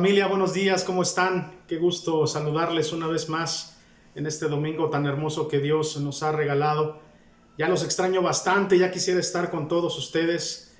Familia, buenos días, ¿cómo están? Qué gusto saludarles una vez más en este domingo tan hermoso que Dios nos ha regalado. Ya los extraño bastante, ya quisiera estar con todos ustedes.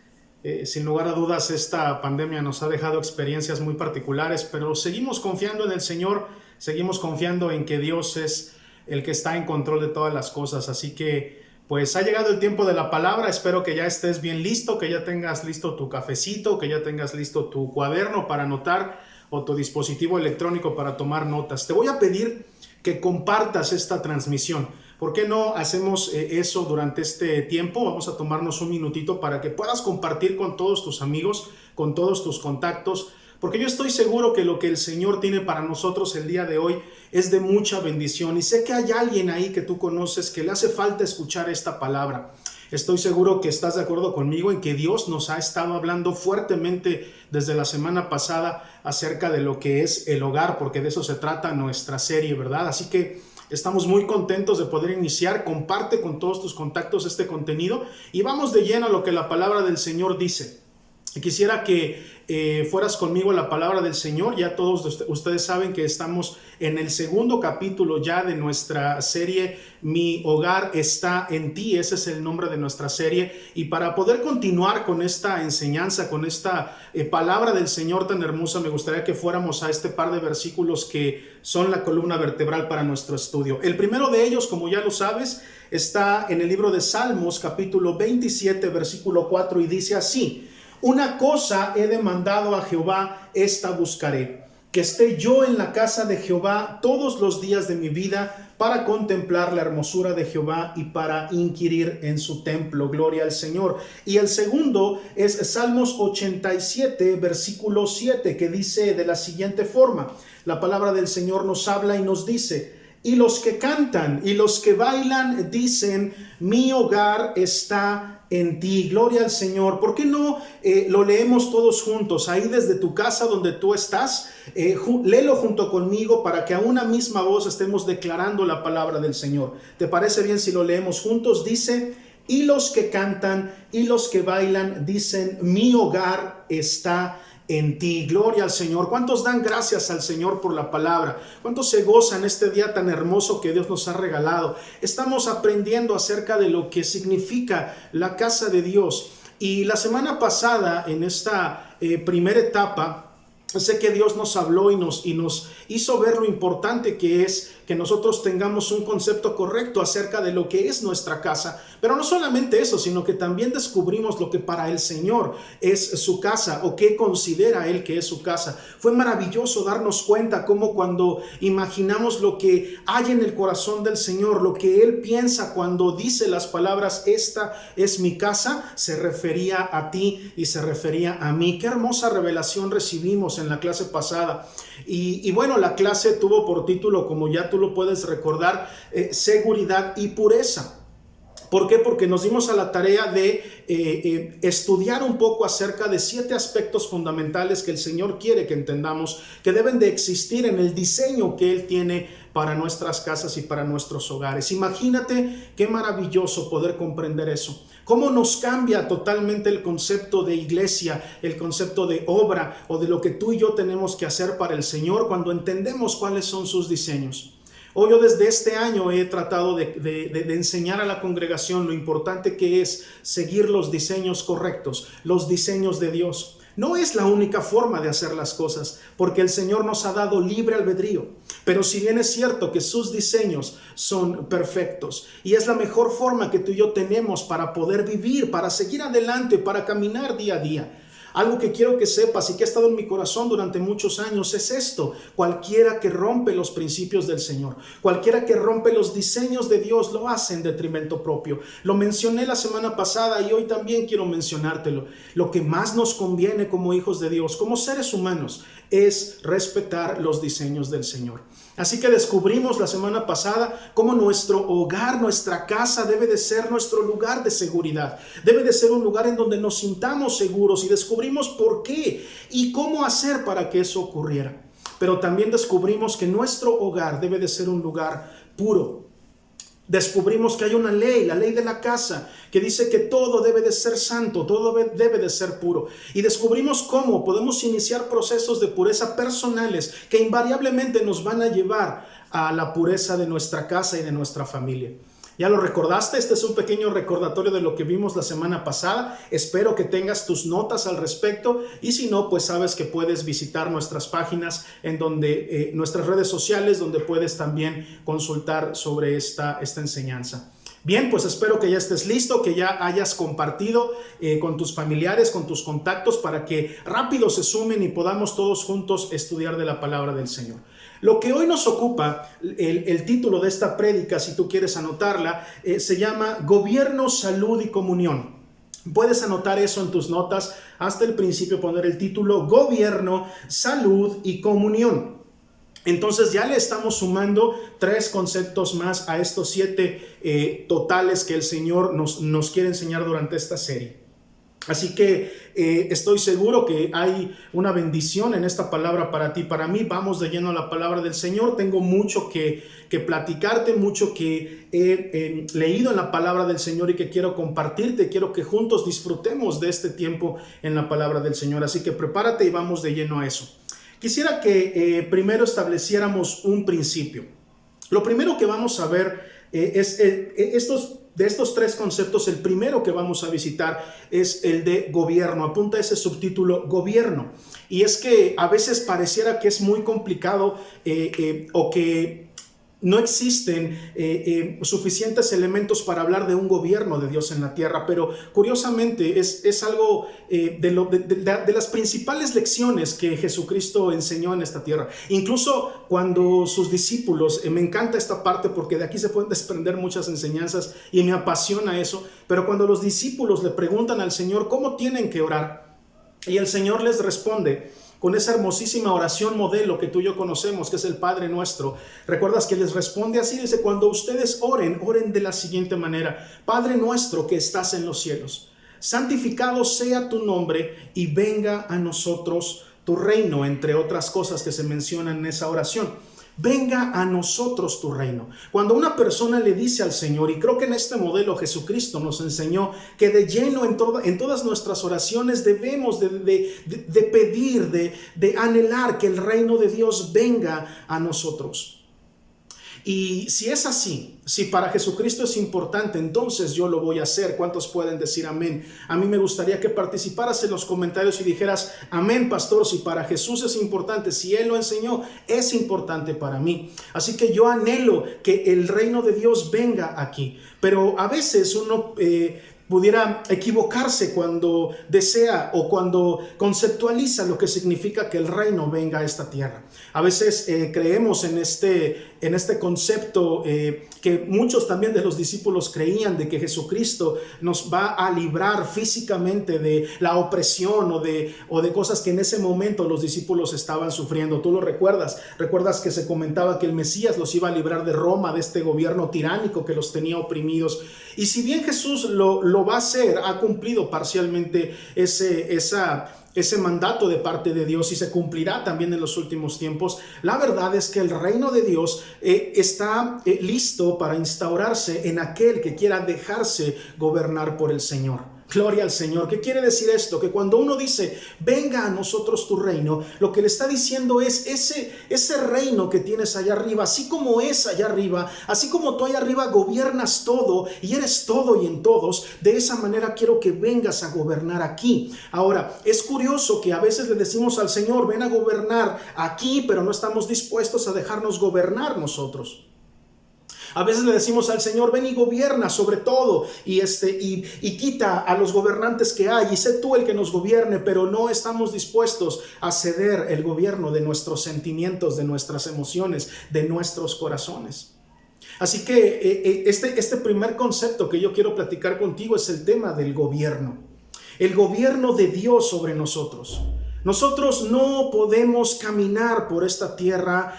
Sin lugar a dudas, esta pandemia nos ha dejado experiencias muy particulares, pero seguimos confiando en el Señor, seguimos confiando en que Dios es el que está en control de todas las cosas. Así que, pues ha llegado el tiempo de la palabra. Espero que ya estés bien listo, que ya tengas listo tu cafecito, que ya tengas listo tu cuaderno para anotar o tu dispositivo electrónico para tomar notas. Te voy a pedir que compartas esta transmisión. ¿Por qué no hacemos eso durante este tiempo? Vamos a tomarnos un minutito para que puedas compartir con todos tus amigos, con todos tus contactos, porque yo estoy seguro que lo que el Señor tiene para nosotros el día de hoy es de mucha bendición, y sé que hay alguien ahí que tú conoces que le hace falta escuchar esta palabra. Estoy seguro que estás de acuerdo conmigo en que Dios nos ha estado hablando fuertemente desde la semana pasada acerca de lo que es el hogar, porque de eso se trata nuestra serie, ¿verdad? Así que estamos muy contentos de poder iniciar. Comparte con todos tus contactos este contenido y vamos de lleno a lo que la palabra del Señor dice. Quisiera que fueras conmigo a la palabra del Señor. Ya todos ustedes saben que estamos en el segundo capítulo ya de nuestra serie Mi hogar está en ti. Ese es el nombre de nuestra serie. Y para poder continuar con esta enseñanza, con esta palabra del Señor tan hermosa, me gustaría que fuéramos a este par de versículos que son la columna vertebral para nuestro estudio. El primero de ellos, como ya lo sabes, está en el libro de Salmos, capítulo 27, versículo 4, y dice así: Una cosa he demandado a Jehová, esta buscaré, que esté yo en la casa de Jehová todos los días de mi vida, para contemplar la hermosura de Jehová y para inquirir en su templo. Gloria al Señor. Y el segundo es Salmos 87, versículo 7, que dice de la siguiente forma: la palabra del Señor nos habla y nos dice: Y los que cantan y los que bailan dicen, mi hogar está en ti. Gloria al Señor. ¿Por qué no lo leemos todos juntos? Ahí desde tu casa donde tú estás, léelo junto conmigo para que a una misma voz estemos declarando la palabra del Señor. ¿Te parece bien si lo leemos juntos? Dice: y los que cantan y los que bailan dicen, mi hogar está en ti. Gloria al Señor. ¿Cuántos dan gracias al Señor por la palabra? ¿Cuántos se gozan este día tan hermoso que Dios nos ha regalado? Estamos aprendiendo acerca de lo que significa la casa de Dios. Y la semana pasada, en esta primera etapa, sé que Dios nos habló y nos hizo ver lo importante que es que nosotros tengamos un concepto correcto acerca de lo que es nuestra casa. Pero no solamente eso, sino que también descubrimos lo que para el Señor es su casa, o qué considera Él que es su casa. Fue maravilloso darnos cuenta cómo cuando imaginamos lo que hay en el corazón del Señor, lo que Él piensa cuando dice las palabras, esta es mi casa, se refería a ti y se refería a mí. Qué hermosa revelación recibimos en la clase pasada. Y bueno, la clase tuvo por título, como ya tú lo puedes recordar, seguridad y pureza. ¿Por qué? Porque nos dimos a la tarea de estudiar un poco acerca de 7 aspectos fundamentales que el Señor quiere que entendamos, que deben de existir en el diseño que Él tiene para nuestras casas y para nuestros hogares. Imagínate qué maravilloso poder comprender eso. Cómo nos cambia totalmente el concepto de iglesia, el concepto de obra o de lo que tú y yo tenemos que hacer para el Señor cuando entendemos cuáles son sus diseños. Hoy yo desde este año he tratado de enseñar a la congregación lo importante que es seguir los diseños correctos, los diseños de Dios. No es la única forma de hacer las cosas, porque el Señor nos ha dado libre albedrío. Pero si bien es cierto que sus diseños son perfectos y es la mejor forma que tú y yo tenemos para poder vivir, para seguir adelante, para caminar día a día. Algo que quiero que sepas y que ha estado en mi corazón durante muchos años es esto: cualquiera que rompe los principios del Señor, cualquiera que rompe los diseños de Dios, lo hace en detrimento propio. Lo mencioné la semana pasada y hoy también quiero mencionártelo. Lo que más nos conviene como hijos de Dios, como seres humanos, es respetar los diseños del Señor. Así que descubrimos la semana pasada cómo nuestro hogar, nuestra casa debe de ser nuestro lugar de seguridad. Debe de ser un lugar en donde nos sintamos seguros, y descubrimos por qué y cómo hacer para que eso ocurriera. Pero también descubrimos que nuestro hogar debe de ser un lugar puro. Descubrimos que hay una ley, la ley de la casa, que dice que todo debe de ser santo, todo debe de ser puro. Y descubrimos cómo podemos iniciar procesos de pureza personales que invariablemente nos van a llevar a la pureza de nuestra casa y de nuestra familia. ¿Ya lo recordaste? Este es un pequeño recordatorio de lo que vimos la semana pasada. Espero que tengas tus notas al respecto, y si no, pues sabes que puedes visitar nuestras páginas, en donde nuestras redes sociales, donde puedes también consultar sobre esta enseñanza. Bien, pues espero que ya estés listo, que ya hayas compartido con tus familiares, con tus contactos, para que rápido se sumen y podamos todos juntos estudiar de la palabra del Señor. Lo que hoy nos ocupa, el título de esta prédica, si tú quieres anotarla, se llama Gobierno, Salud y Comunión. Puedes anotar eso en tus notas, hasta el principio poner el título Gobierno, Salud y Comunión. Entonces ya le estamos sumando 3 conceptos más a estos 7 totales que el Señor nos quiere enseñar durante esta serie. Así que estoy seguro que hay una bendición en esta palabra para ti, para mí. Vamos de lleno a la palabra del Señor. Tengo mucho que platicarte, mucho que he leído en la palabra del Señor y que quiero compartirte. Quiero que juntos disfrutemos de este tiempo en la palabra del Señor. Así que prepárate y vamos de lleno a eso. Quisiera que primero estableciéramos un principio. Lo primero que vamos a ver es de estos 3 conceptos. El primero que vamos a visitar es el de gobierno. Apunta ese subtítulo, gobierno. Y es que a veces pareciera que es muy complicado o que no existen suficientes elementos para hablar de un gobierno de Dios en la tierra, pero curiosamente es algo de las principales lecciones que Jesucristo enseñó en esta tierra. Incluso cuando sus discípulos, me encanta esta parte porque de aquí se pueden desprender muchas enseñanzas y me apasiona eso, pero cuando los discípulos le preguntan al Señor cómo tienen que orar, y el Señor les responde con esa hermosísima oración modelo que tú y yo conocemos, que es el Padre Nuestro. ¿Recuerdas que les responde así? Dice, cuando ustedes oren, oren de la siguiente manera: Padre nuestro que estás en los cielos, santificado sea tu nombre y venga a nosotros tu reino, entre otras cosas que se mencionan en esa oración. Venga a nosotros tu reino. Cuando una persona le dice al Señor, y creo que en este modelo Jesucristo nos enseñó que de lleno en todas nuestras oraciones debemos de pedir, de anhelar que el reino de Dios venga a nosotros. Y si es así, si para Jesucristo es importante, entonces yo lo voy a hacer. ¿Cuántos pueden decir amén? A mí me gustaría que participaras en los comentarios y dijeras, amén, pastor, si para Jesús es importante, si Él lo enseñó, es importante para mí. Así que yo anhelo que el reino de Dios venga aquí. Pero a veces uno pudiera equivocarse cuando desea o cuando conceptualiza lo que significa que el reino venga a esta tierra. A veces creemos en este concepto que muchos también de los discípulos creían, de que Jesucristo nos va a librar físicamente de la opresión o de cosas que en ese momento los discípulos estaban sufriendo. ¿Tú lo recuerdas? ¿Recuerdas que se comentaba que el Mesías los iba a librar de Roma, de este gobierno tiránico que los tenía oprimidos? Y si bien Jesús lo va a hacer, ha cumplido parcialmente ese mandato de parte de Dios y se cumplirá también en los últimos tiempos, la verdad es que el reino de Dios está listo para instaurarse en aquel que quiera dejarse gobernar por el Señor. Gloria al Señor. ¿Qué quiere decir esto? Que cuando uno dice, venga a nosotros tu reino, lo que le está diciendo es ese reino que tienes allá arriba, así como es allá arriba, así como tú allá arriba gobiernas todo y eres todo y en todos, de esa manera quiero que vengas a gobernar aquí. Ahora, es curioso que a veces le decimos al Señor, ven a gobernar aquí, pero no estamos dispuestos a dejarnos gobernar nosotros. A veces le decimos al Señor, ven y gobierna sobre todo y quita a los gobernantes que hay y sé tú el que nos gobierne, pero no estamos dispuestos a ceder el gobierno de nuestros sentimientos, de nuestras emociones, de nuestros corazones. Así que este primer concepto que yo quiero platicar contigo es el tema del gobierno. El gobierno de Dios sobre nosotros. Nosotros no podemos caminar por esta tierra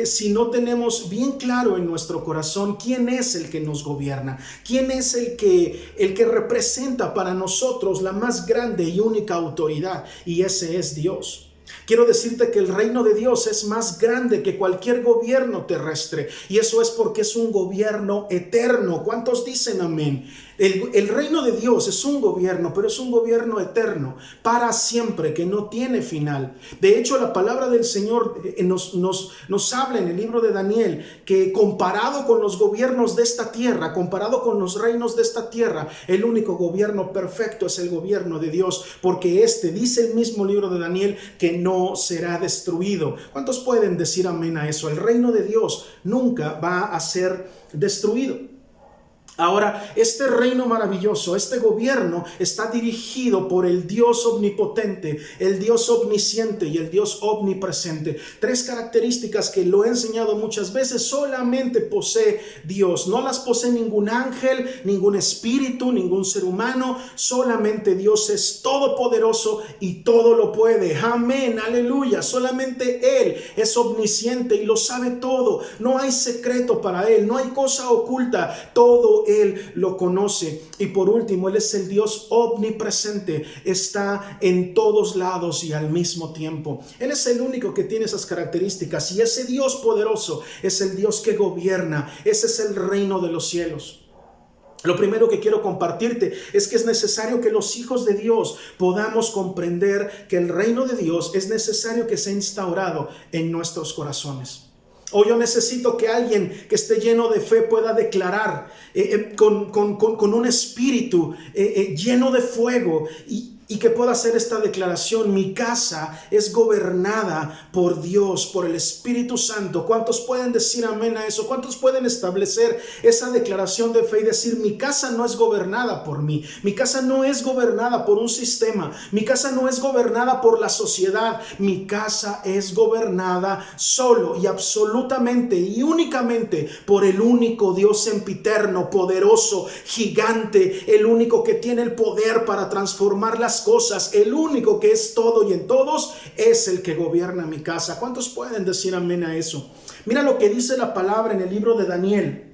si no tenemos bien claro en nuestro corazón quién es el que nos gobierna, quién es el que representa para nosotros la más grande y única autoridad, y ese es Dios. Quiero decirte que el reino de Dios es más grande que cualquier gobierno terrestre, y eso es porque es un gobierno eterno. ¿Cuántos dicen amén? El reino de Dios es un gobierno, pero es un gobierno eterno, para siempre, que no tiene final. De hecho, la palabra del Señor nos habla en el libro de Daniel que comparado con los gobiernos de esta tierra, comparado con los reinos de esta tierra, el único gobierno perfecto es el gobierno de Dios, porque dice el mismo libro de Daniel, que no será destruido. ¿Cuántos pueden decir amén a eso? El reino de Dios nunca va a ser destruido. Ahora, este reino maravilloso, este gobierno está dirigido por el Dios omnipotente, el Dios omnisciente y el Dios omnipresente. Tres características que lo he enseñado muchas veces solamente posee Dios. No las posee ningún ángel, ningún espíritu, ningún ser humano. Solamente Dios es todopoderoso y todo lo puede. Amén, aleluya. Solamente Él es omnisciente y lo sabe todo. No hay secreto para Él, no hay cosa oculta. Todo Él lo conoce. Y por último, Él es el Dios omnipresente. Está en todos lados y al mismo tiempo. Él es el único que tiene esas características. Y ese Dios poderoso es el Dios que gobierna. Ese es el reino de los cielos. Lo primero que quiero compartirte es que es necesario que los hijos de Dios podamos comprender que el reino de Dios es necesario que sea instaurado en nuestros corazones. O yo necesito que alguien que esté lleno de fe pueda declarar con un espíritu lleno de fuego y que pueda hacer esta declaración: mi casa es gobernada por Dios, por el Espíritu Santo. ¿Cuántos pueden decir amén a eso? ¿Cuántos pueden establecer esa declaración de fe y decir: mi casa no es gobernada por mí, mi casa no es gobernada por un sistema, mi casa no es gobernada por la sociedad, mi casa es gobernada solo y absolutamente y únicamente por el único Dios sempiterno, poderoso, gigante, el único que tiene el poder para transformar las cosas, el único que es todo y en todos, es el que gobierna mi casa. ¿Cuántos pueden decir amén a eso? Mira lo que dice la palabra en el libro de Daniel,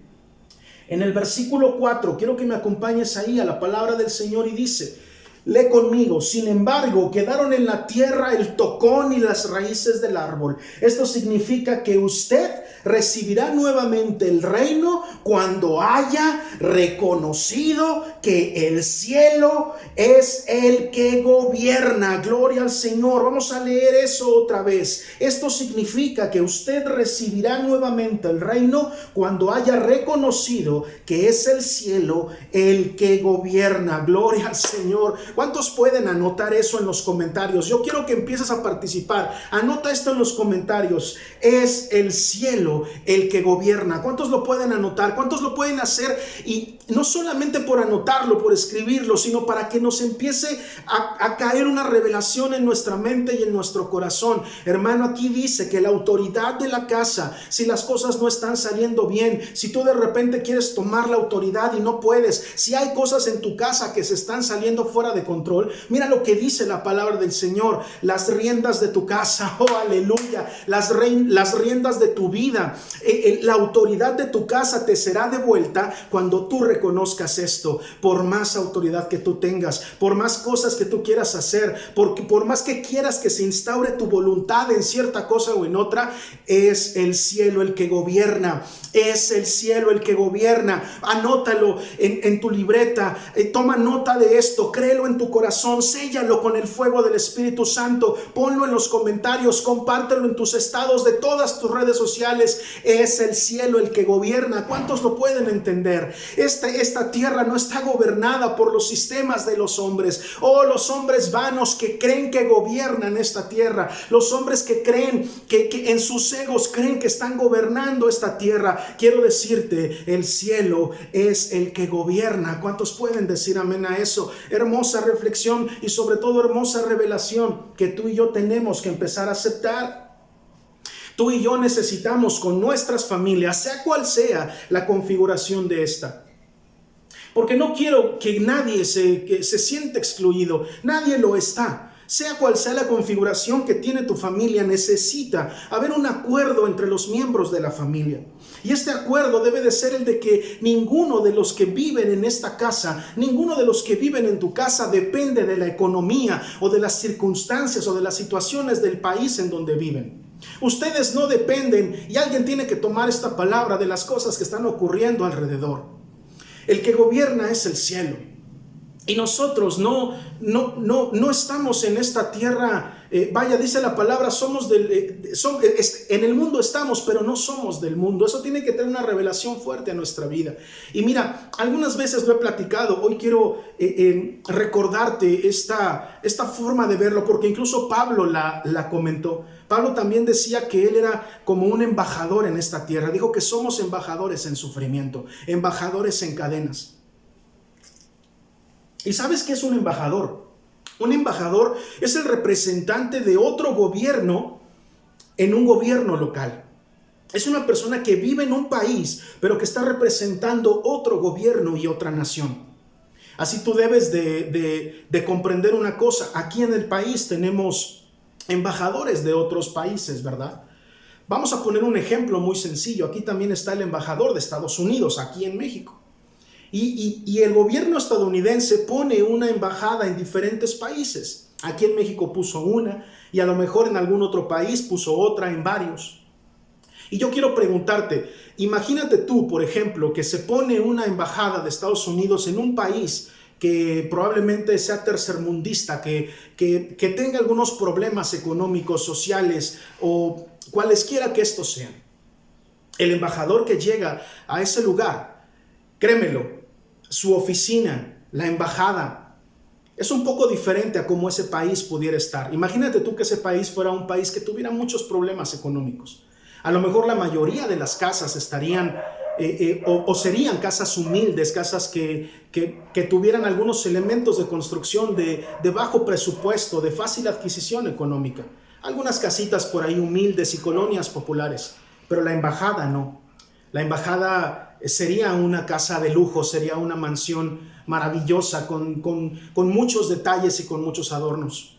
en el versículo 4. Quiero que me acompañes ahí a la palabra del Señor y dice: lee conmigo: sin embargo, quedaron en la tierra el tocón y las raíces del árbol. Esto significa que usted recibirá nuevamente el reino cuando haya reconocido que el cielo es el que gobierna. Gloria al Señor. Vamos a leer eso otra vez. Esto significa que usted recibirá nuevamente el reino cuando haya reconocido que es el cielo el que gobierna. Gloria al Señor. ¿Cuántos pueden anotar eso en los comentarios? Yo quiero que empieces a participar. Anota esto en los comentarios. Es el cielo el que gobierna. ¿Cuántos lo pueden anotar? ¿Cuántos lo pueden hacer? Y no solamente por anotarlo, por escribirlo, sino para que nos empiece a caer una revelación en nuestra mente y en nuestro corazón. Hermano, aquí dice que la autoridad de la casa, si las cosas no están saliendo bien, si tú de repente quieres tomar la autoridad y no puedes, si hay cosas en tu casa que se están saliendo fuera de control, mira lo que dice la palabra del Señor: las riendas de tu casa, oh aleluya, las riendas de tu vida, la autoridad de tu casa te será devuelta cuando tú reconozcas esto. Por más autoridad que tú tengas, por más cosas que tú quieras hacer, por más que quieras que se instaure tu voluntad en cierta cosa o en otra, es el cielo el que gobierna. Es el cielo el que gobierna. Anótalo en tu libreta, toma nota de esto, créelo en tu corazón, séllalo con el fuego del Espíritu Santo, ponlo en los comentarios, compártelo en tus estados de todas tus redes sociales. Es el cielo el que gobierna. ¿Cuántos lo pueden entender? Esta tierra no está gobernada por los sistemas de los hombres, los hombres vanos que creen que gobiernan esta tierra, los hombres que creen que en sus egos creen que están gobernando esta tierra. Quiero decirte, el cielo es el que gobierna. ¿Cuántos pueden decir amén a eso? Hermosa reflexión y sobre todo hermosa revelación que tú y yo tenemos que empezar a aceptar. Tú y yo necesitamos con nuestras familias, sea cual sea la configuración de esta. Porque no quiero que nadie se sienta excluido. Nadie lo está. Sea cual sea la configuración que tiene tu familia, necesita haber un acuerdo entre los miembros de la familia. Y este acuerdo debe de ser el de que ninguno de los que viven en esta casa, ninguno de los que viven en tu casa depende de la economía o de las circunstancias o de las situaciones del país en donde viven. Ustedes no dependen, y alguien tiene que tomar esta palabra, de las cosas que están ocurriendo alrededor. El que gobierna es el cielo. Y nosotros no estamos en esta tierra, dice la palabra, en el mundo estamos, pero no somos del mundo. Eso tiene que tener una revelación fuerte a nuestra vida. Y mira, algunas veces lo he platicado, hoy quiero recordarte esta forma de verlo, porque incluso Pablo la comentó. Pablo también decía que él era como un embajador en esta tierra. Dijo que somos embajadores en sufrimiento, embajadores en cadenas. ¿Y sabes qué es un embajador? Un embajador es el representante de otro gobierno en un gobierno local. Es una persona que vive en un país, pero que está representando otro gobierno y otra nación. Así tú debes de comprender una cosa. Aquí en el país tenemos embajadores de otros países, ¿verdad? Vamos a poner un ejemplo muy sencillo. Aquí también está el embajador de Estados Unidos, aquí en México. Y el gobierno estadounidense pone una embajada en diferentes países. Aquí en México puso una y a lo mejor en algún otro país puso otra, en varios. Y yo quiero preguntarte, imagínate tú, por ejemplo, que se pone una embajada de Estados Unidos en un país que probablemente sea tercermundista, que tenga algunos problemas económicos, sociales o cualesquiera que estos sean. El embajador que llega a ese lugar, créemelo, su oficina, la embajada, es un poco diferente a cómo ese país pudiera estar. Imagínate tú que ese país fuera un país que tuviera muchos problemas económicos. A lo mejor la mayoría de las casas estarían o serían casas humildes, casas que tuvieran algunos elementos de construcción de bajo presupuesto, de fácil adquisición económica. Algunas casitas por ahí humildes y colonias populares, pero la embajada no. La embajada sería una casa de lujo, sería una mansión maravillosa con muchos detalles y con muchos adornos.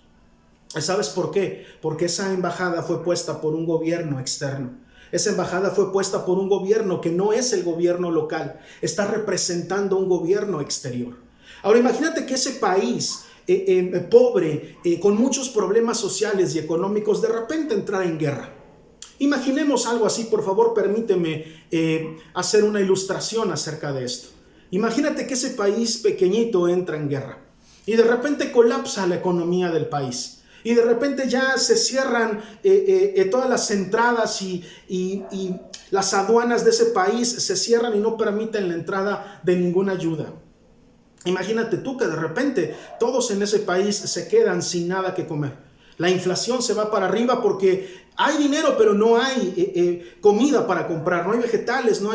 ¿Sabes por qué? Porque esa embajada fue puesta por un gobierno externo. Esa embajada fue puesta por un gobierno que no es el gobierno local, está representando un gobierno exterior. Ahora imagínate que ese país pobre, con muchos problemas sociales y económicos, de repente entrara en guerra. Imaginemos algo así, por favor, permíteme hacer una ilustración acerca de esto. Imagínate que ese país pequeñito entra en guerra y de repente colapsa la economía del país. Y de repente ya se cierran todas las entradas y las aduanas de ese país se cierran y no permiten la entrada de ninguna ayuda. Imagínate tú que de repente todos en ese país se quedan sin nada que comer. La inflación se va para arriba porque hay dinero, pero no hay comida para comprar, no hay vegetales, no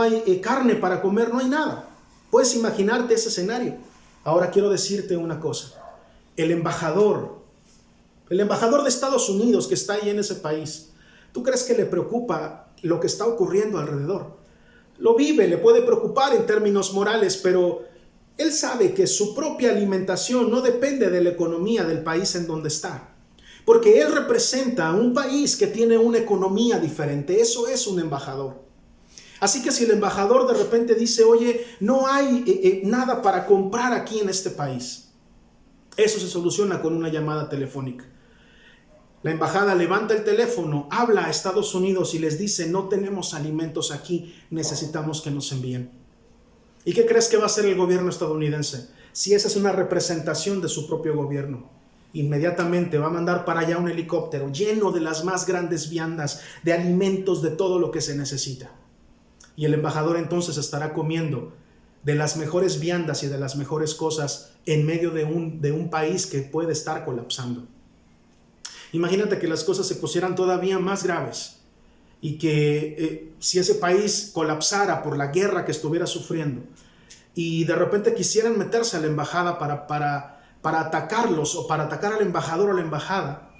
hay carne para comer, no hay nada. Puedes imaginarte ese escenario. Ahora quiero decirte una cosa. El embajador de Estados Unidos que está ahí en ese país, ¿tú crees que le preocupa lo que está ocurriendo alrededor? Lo vive, le puede preocupar en términos morales, pero él sabe que su propia alimentación no depende de la economía del país en donde está. Porque él representa un país que tiene una economía diferente. Eso es un embajador. Así que si el embajador de repente dice, oye, no hay nada para comprar aquí en este país, eso se soluciona con una llamada telefónica. La embajada levanta el teléfono, habla a Estados Unidos y les dice, no tenemos alimentos aquí, necesitamos que nos envíen. ¿Y qué crees que va a hacer el gobierno estadounidense? Si esa es una representación de su propio gobierno, inmediatamente va a mandar para allá un helicóptero lleno de las más grandes viandas, de alimentos, de todo lo que se necesita. Y el embajador entonces estará comiendo de las mejores viandas y de las mejores cosas en medio de un país que puede estar colapsando. Imagínate que las cosas se pusieran todavía más graves y que si ese país colapsara por la guerra que estuviera sufriendo y de repente quisieran meterse a la embajada para atacarlos o para atacar al embajador o la embajada,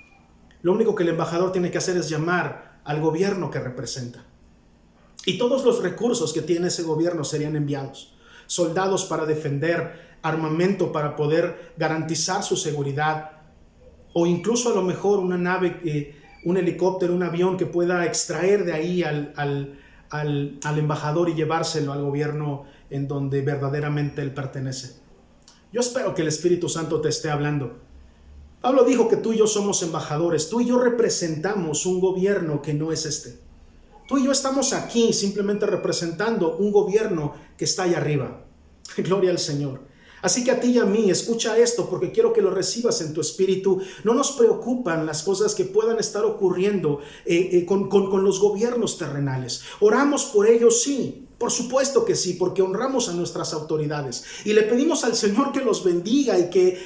lo único que el embajador tiene que hacer es llamar al gobierno que representa. Y todos los recursos que tiene ese gobierno serían enviados. Soldados para defender, armamento para poder garantizar su seguridad, o incluso a lo mejor una nave, un helicóptero, un avión que pueda extraer de ahí al embajador y llevárselo al gobierno en donde verdaderamente él pertenece. Yo espero que el Espíritu Santo te esté hablando. Pablo dijo que tú y yo somos embajadores, tú y yo representamos un gobierno que no es este. Tú y yo estamos aquí simplemente representando un gobierno que está allá arriba. Gloria al Señor. Así que a ti y a mí, escucha esto porque quiero que lo recibas en tu espíritu. No nos preocupan las cosas que puedan estar ocurriendo con los gobiernos terrenales. Oramos por ellos, sí. Por supuesto que sí, porque honramos a nuestras autoridades. Y le pedimos al Señor que los bendiga y que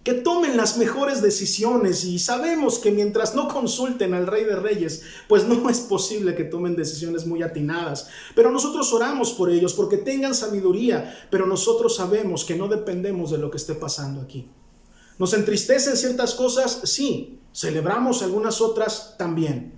que tomen las mejores decisiones, y sabemos que mientras no consulten al Rey de Reyes, pues no es posible que tomen decisiones muy atinadas. Pero nosotros oramos por ellos porque tengan sabiduría, pero nosotros sabemos que no dependemos de lo que esté pasando aquí. ¿Nos entristecen ciertas cosas? Sí. Celebramos algunas otras también.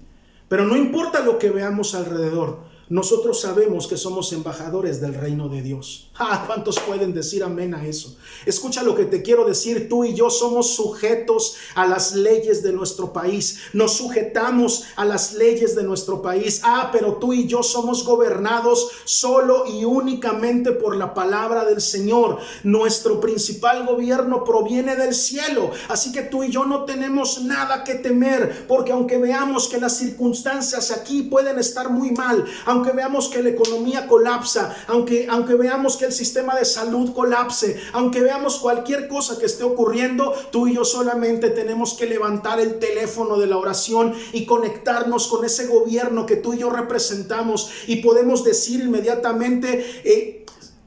Pero no importa lo que veamos alrededor, nosotros sabemos que somos embajadores del reino de Dios. ¿Cuántos pueden decir amén a eso? Escucha lo que te quiero decir. Tú y yo somos sujetos a las leyes de nuestro país. Nos sujetamos a las leyes de nuestro país. Pero tú y yo somos gobernados solo y únicamente por la palabra del Señor. Nuestro principal gobierno proviene del cielo. Así que tú y yo no tenemos nada que temer, porque aunque veamos que las circunstancias aquí pueden estar muy mal, aunque veamos que la economía colapsa, aunque veamos que el sistema de salud colapse, aunque veamos cualquier cosa que esté ocurriendo, tú y yo solamente tenemos que levantar el teléfono de la oración y conectarnos con ese gobierno que tú y yo representamos, y podemos decir inmediatamente,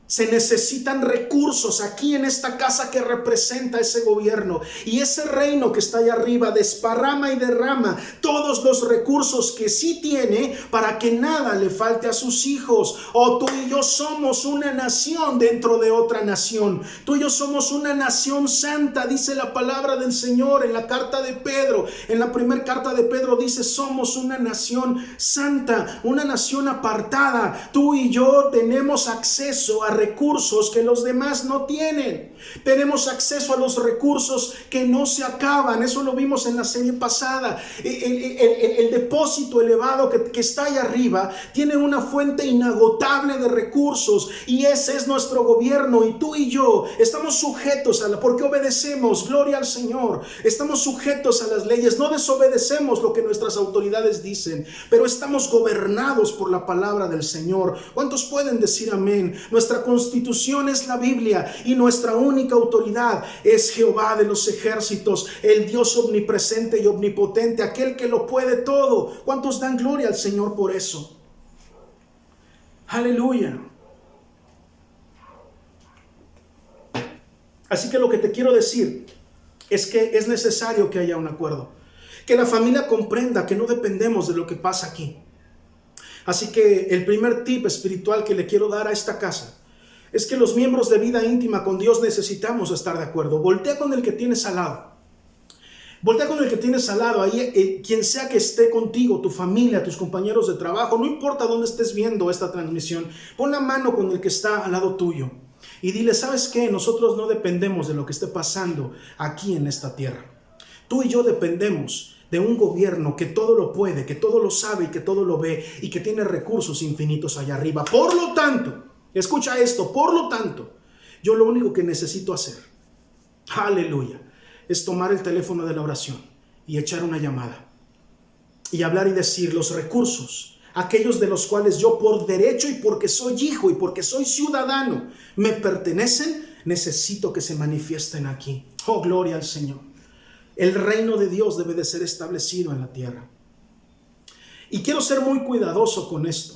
se necesitan recursos aquí en esta casa que representa ese gobierno, y ese reino que está allá arriba desparrama y derrama todos los recursos que sí tiene para que nada le falte a sus hijos. Tú y yo somos una nación dentro de otra nación. Tú y yo somos una nación santa, dice la palabra del Señor en la carta de Pedro. En la primera carta de Pedro dice: somos una nación santa, una nación apartada. Tú y yo tenemos acceso a recursos que los demás no tienen. Tenemos acceso a los recursos que no se acaban. Eso lo vimos en la serie pasada. El depósito elevado que está ahí arriba tiene una fuente inagotable de recursos, y ese es nuestro gobierno. Y tú y yo estamos sujetos porque obedecemos, gloria al Señor, estamos sujetos a las leyes. No desobedecemos lo que nuestras autoridades dicen, pero estamos gobernados por la palabra del Señor. ¿Cuántos pueden decir amén? Nuestra constitución es la Biblia, y nuestra única autoridad es Jehová de los ejércitos, el Dios omnipresente y omnipotente, aquel que lo puede todo. ¿Cuántos dan gloria al Señor por eso? Aleluya. Así que lo que te quiero decir es que es necesario que haya un acuerdo, que la familia comprenda que no dependemos de lo que pasa aquí. Así que el primer tip espiritual que le quiero dar a esta casa es que los miembros de vida íntima con Dios necesitamos estar de acuerdo. Voltea con el que tienes al lado. Voltea con el que tienes al lado, ahí, quien sea que esté contigo, tu familia, tus compañeros de trabajo, no importa dónde estés viendo esta transmisión, pon la mano con el que está al lado tuyo y dile: ¿sabes qué? Nosotros no dependemos de lo que esté pasando aquí en esta tierra. Tú y yo dependemos de un gobierno que todo lo puede, que todo lo sabe y que todo lo ve, y que tiene recursos infinitos allá arriba. Por lo tanto, escucha esto, por lo tanto, yo lo único que necesito hacer, aleluya, es tomar el teléfono de la oración y echar una llamada y hablar y decir: los recursos, aquellos de los cuales yo por derecho y porque soy hijo y porque soy ciudadano me pertenecen, necesito que se manifiesten aquí. Oh, gloria al Señor. El reino de Dios debe de ser establecido en la tierra. Y quiero ser muy cuidadoso con esto.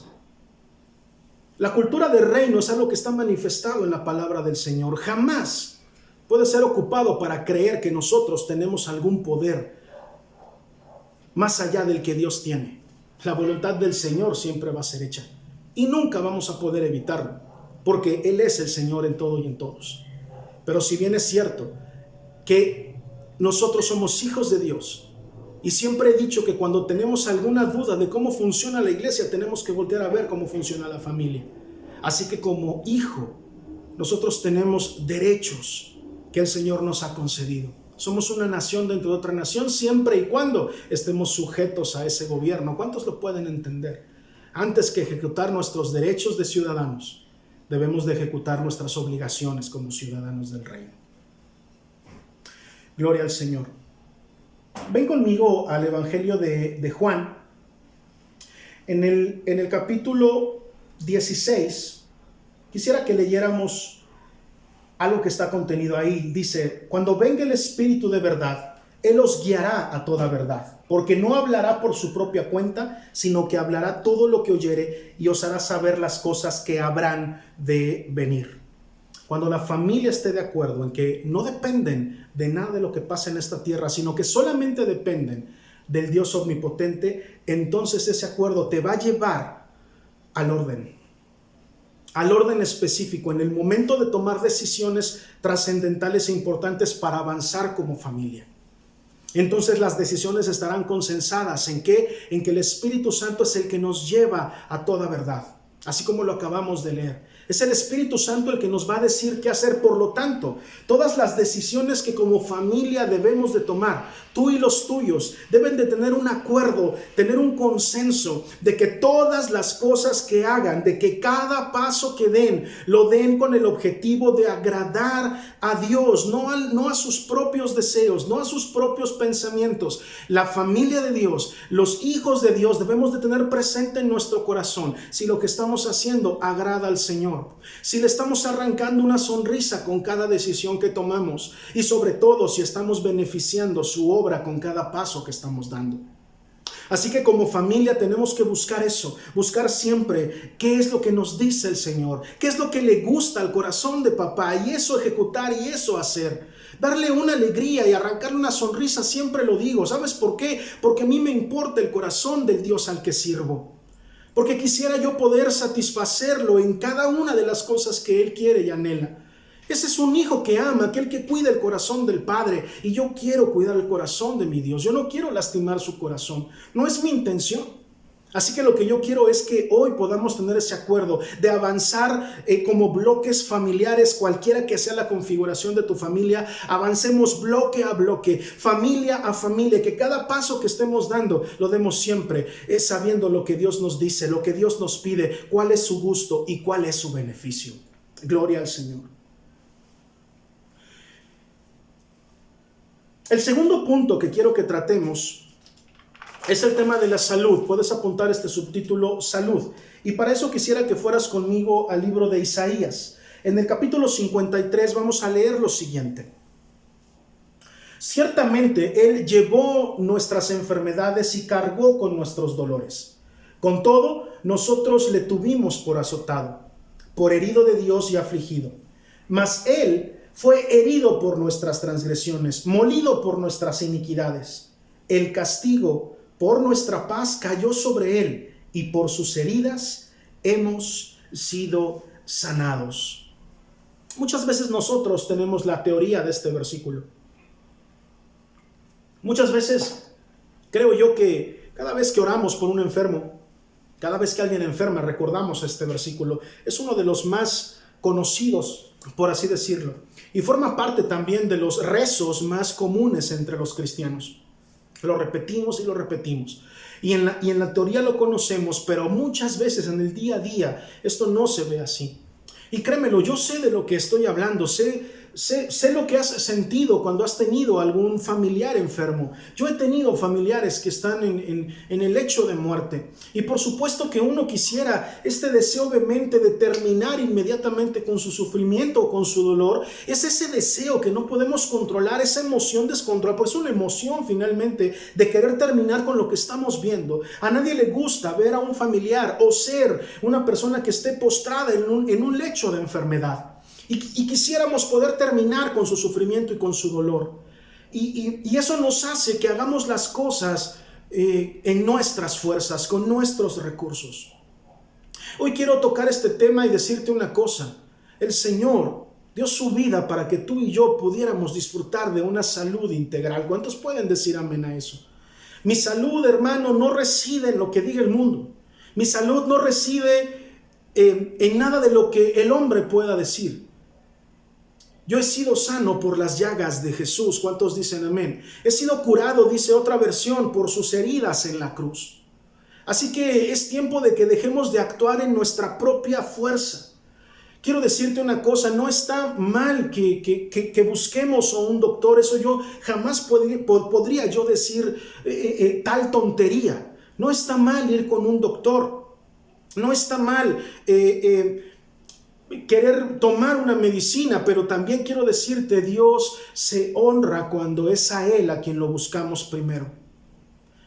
La cultura de reino es algo que está manifestado en la palabra del Señor. Jamás puede ser ocupado para creer que nosotros tenemos algún poder más allá del que Dios tiene. La voluntad del Señor siempre va a ser hecha y nunca vamos a poder evitarlo, porque Él es el Señor en todo y en todos. Pero si bien es cierto que nosotros somos hijos de Dios, y siempre he dicho que cuando tenemos alguna duda de cómo funciona la iglesia, tenemos que voltear a ver cómo funciona la familia. Así que como hijo, nosotros tenemos derechos que el Señor nos ha concedido. Somos una nación dentro de otra nación siempre y cuando estemos sujetos a ese gobierno. ¿Cuántos lo pueden entender? Antes que ejecutar nuestros derechos de ciudadanos, debemos de ejecutar nuestras obligaciones como ciudadanos del reino. Gloria al Señor. Ven conmigo al Evangelio de Juan. En el capítulo 16, quisiera que leyéramos algo que está contenido ahí. Dice: cuando venga el Espíritu de verdad, Él os guiará a toda verdad, porque no hablará por su propia cuenta, sino que hablará todo lo que oyere y os hará saber las cosas que habrán de venir. Cuando la familia esté de acuerdo en que no dependen de nada de lo que pasa en esta tierra, sino que solamente dependen del Dios omnipotente, entonces ese acuerdo te va a llevar al orden específico, en el momento de tomar decisiones trascendentales e importantes para avanzar como familia. Entonces las decisiones estarán consensadas ¿en qué? En que el Espíritu Santo es el que nos lleva a toda verdad, así como lo acabamos de leer. Es el Espíritu Santo el que nos va a decir qué hacer. Por lo tanto, todas las decisiones que como familia debemos de tomar, tú y los tuyos, deben de tener un acuerdo, tener un consenso de que todas las cosas que hagan, de que cada paso que den, lo den con el objetivo de agradar a Dios, no a sus propios deseos, no a sus propios pensamientos. La familia de Dios, los hijos de Dios, debemos de tener presente en nuestro corazón si lo que estamos haciendo agrada al Señor. Si le estamos arrancando una sonrisa con cada decisión que tomamos y sobre todo si estamos beneficiando su obra con cada paso que estamos dando. Así que como familia tenemos que buscar eso, buscar siempre qué es lo que nos dice el Señor, qué es lo que le gusta al corazón de papá y eso ejecutar y eso hacer. Darle una alegría y arrancarle una sonrisa, siempre lo digo. ¿Sabes por qué? Porque a mí me importa el corazón del Dios al que sirvo. Porque quisiera yo poder satisfacerlo en cada una de las cosas que Él quiere y anhela. Ese es un hijo que ama, aquel que cuida el corazón del Padre. Y yo quiero cuidar el corazón de mi Dios. Yo no quiero lastimar su corazón. No es mi intención. Así que lo que yo quiero es que hoy podamos tener ese acuerdo de avanzar como bloques familiares, cualquiera que sea la configuración de tu familia, avancemos bloque a bloque, familia a familia, que cada paso que estemos dando lo demos siempre sabiendo lo que Dios nos dice, lo que Dios nos pide, cuál es su gusto y cuál es su beneficio. Gloria al Señor. El segundo punto que quiero que tratemos es el tema de la salud. Puedes apuntar este subtítulo, salud. Y para eso quisiera que fueras conmigo al libro de Isaías. En el capítulo 53 vamos a leer lo siguiente. Ciertamente Él llevó nuestras enfermedades y cargó con nuestros dolores. Con todo, nosotros le tuvimos por azotado, por herido de Dios y afligido. Mas Él fue herido por nuestras transgresiones, molido por nuestras iniquidades. El castigo por nuestra paz cayó sobre Él, y por sus heridas hemos sido sanados. Muchas veces nosotros tenemos la teoría de este versículo. Muchas veces creo yo que cada vez que oramos por un enfermo, cada vez que alguien enferma, recordamos este versículo. Es uno de los más conocidos, por así decirlo, y forma parte también de los rezos más comunes entre los cristianos. Lo repetimos y lo repetimos. Y en la teoría lo conocemos, pero muchas veces en el día a día esto no se ve así. Y créemelo, yo sé de lo que estoy hablando, sé lo que has sentido cuando has tenido algún familiar enfermo. Yo he tenido familiares que están en el lecho de muerte. Y por supuesto que uno quisiera este deseo vehemente de terminar inmediatamente con su sufrimiento o con su dolor. Es ese deseo que no podemos controlar, esa emoción descontrolada. Pues es una emoción finalmente de querer terminar con lo que estamos viendo. A nadie le gusta ver a un familiar o ser una persona que esté postrada en un lecho de enfermedad. Y quisiéramos poder terminar con su sufrimiento y con su dolor. Y eso nos hace que hagamos las cosas en nuestras fuerzas, con nuestros recursos. Hoy quiero tocar este tema y decirte una cosa. El Señor dio su vida para que tú y yo pudiéramos disfrutar de una salud integral. ¿Cuántos pueden decir amén a eso? Mi salud, hermano, no reside en lo que diga el mundo. Mi salud no reside en nada de lo que el hombre pueda decir. Yo he sido sano por las llagas de Jesús. ¿Cuántos dicen amén? He sido curado, dice otra versión, por sus heridas en la cruz. Así que es tiempo de que dejemos de actuar en nuestra propia fuerza. Quiero decirte una cosa, no está mal que busquemos a un doctor. Eso yo jamás podría yo decir tal tontería. No está mal ir con un doctor. No está mal querer tomar una medicina, pero también quiero decirte, Dios se honra cuando es a Él a quien lo buscamos primero.